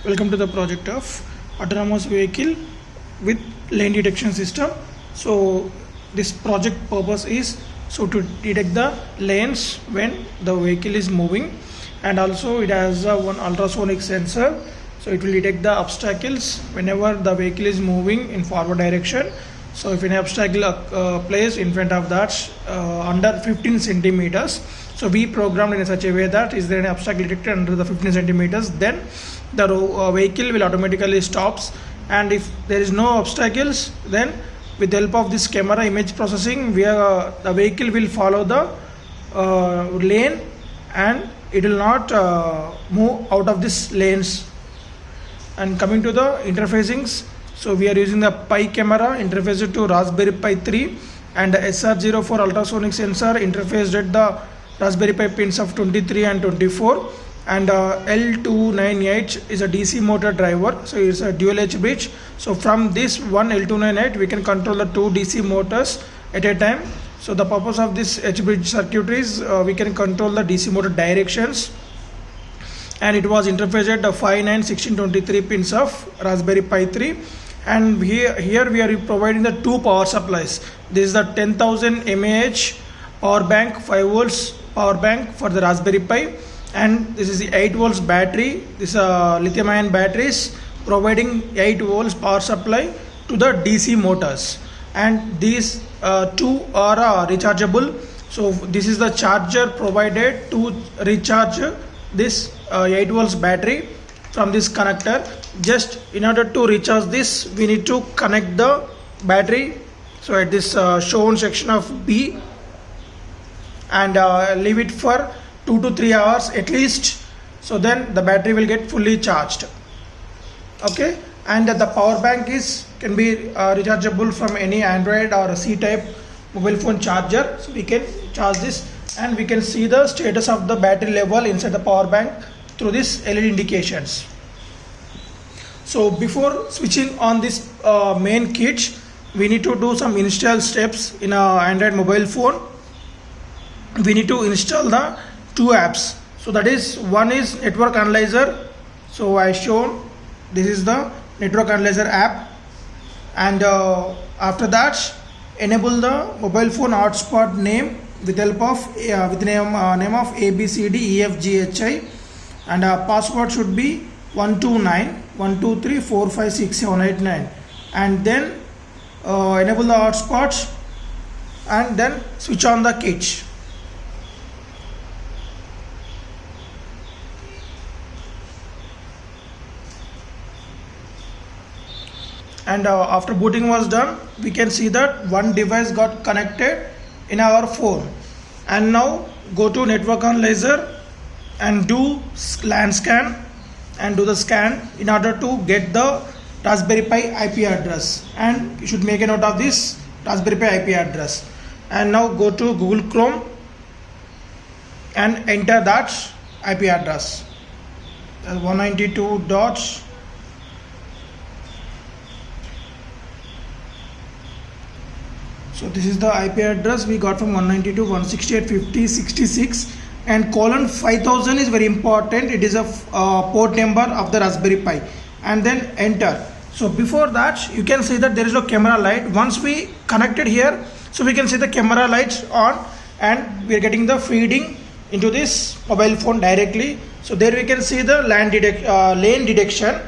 Welcome to the project of autonomous vehicle with lane detection system. So this project purpose is to detect the lanes when the vehicle is moving, and also it has one ultrasonic sensor, so it will detect the obstacles whenever the vehicle is moving in forward direction. So if any obstacle placed in front of that under 15 centimeters, so we programmed in such a way that is there an obstacle detected under the 15 centimeters, then the vehicle will automatically stops, and if there is no obstacles, then with the help of this camera image processing, the vehicle will follow the lane and it will not move out of this lanes. And coming to the interfacings, so we are using the Pi camera interfaced to Raspberry Pi 3 and the SR04 ultrasonic sensor interfaced at the Raspberry Pi pins of 23 and 24, and L298 is a DC motor driver, so it's a dual H bridge. So from this one L298 we can control the two DC motors at a time. So the purpose of this H bridge circuitry is we can control the DC motor directions, and it was interfaced at the 5, 9, 16, 23 pins of Raspberry Pi 3. And here we are providing the two power supplies. This is the 10,000 mAh power bank, 5 volts power bank for the Raspberry Pi, and this is the 8 volts battery. This lithium ion batteries providing 8 volts power supply to the DC motors, and these two are rechargeable. So this is the charger provided to recharge this 8 volts battery from this connector. Just in order to recharge this, we need to connect the battery, so at this shown section of B, and leave it for 2 to 3 hours at least, so then the battery will get fully charged. Okay, and the power bank can be rechargeable from any Android or C type mobile phone charger, so we can charge this, and we can see the status of the battery level inside the power bank through this LED indications. So before switching on this main kit, we need to do some install steps in a Android mobile phone. We need to install the two apps. So that is, one is network analyzer. So I shown this is the network analyzer app, and after that enable the mobile phone hotspot name with help of with name of ABCDEFGHI, and password should be 12912345678, and then enable the hotspots and then switch on the kit. And after booting was done, we can see that one device got connected in our phone. And now go to network analyzer and do LAN scan, and do the scan in order to get the Raspberry Pi IP address, and you should make a note of this Raspberry Pi IP address. And now go to Google Chrome and enter that IP address, 192 dots. So this is the IP address we got from 192.168.50.66, and colon 5000 is very important. It is a port number of the Raspberry Pi, and then enter. So before that, you can see that there is no camera light. Once we connected here, so we can see the camera lights on, and we are getting the feeding into this mobile phone directly. So there we can see the lane detection.